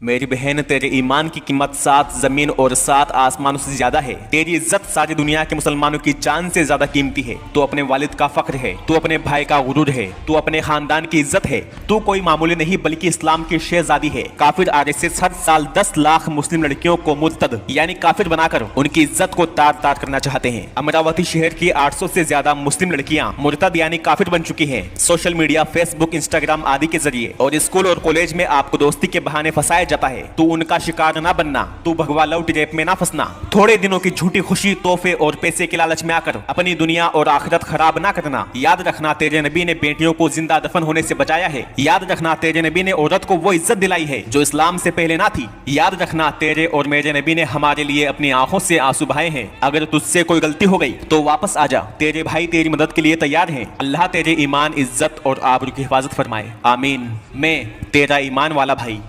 मेरी बहन, तेरे ईमान की कीमत 7 जमीन और 7 आसमानों से ज्यादा है। तेरी इज्जत सारी दुनिया के मुसलमानों की जान से ज्यादा कीमती है। तू अपने वालिद का फख्र है, तू अपने भाई का गुरूर है, तू अपने खानदान की इज्जत है। तू कोई मामूली नहीं बल्कि इस्लाम की शहजादी है। काफिर आरएसएस हर साल 10 लाख मुस्लिम लड़कियों को मुर्तद यानी काफिर बनाकर उनकी इज्जत को तार तार करना चाहते हैं। अमरावती शहर की 800 से ज्यादा मुस्लिम लड़कियां मुर्तद यानी काफिर बन चुकी हैं। सोशल मीडिया, फेसबुक, इंस्टाग्राम आदि के जरिए और स्कूल और कॉलेज में आपको दोस्ती के बहाने फंसाया जाता है। तू उनका शिकार ना बनना, तू भगवा लौट रेप में ना फंसना। थोड़े दिनों की झूठी खुशी, तोहफे और पैसे के लालच में आकर अपनी दुनिया और आखिरत खराब ना करना। याद रखना, तेरे नबी ने बेटियों को जिंदा दफन होने से बचाया है। याद रखना, तेरे नबी ने औरत को वो इज्जत दिलाई है जो इस्लाम से पहले ना थी। याद रखना, तेरे और मेरे नबी ने हमारे लिए अपनी आंखों से आंसू बहाए हैं। अगर तुझसे कोई गलती हो गई तो वापस आ जा, तेरे भाई तेरी मदद के लिए तैयार हैं। अल्लाह तेरे ईमान, इज्जत और आबरू की हिफाजत फरमाए, आमीन। मैं तेरा ईमान वाला भाई।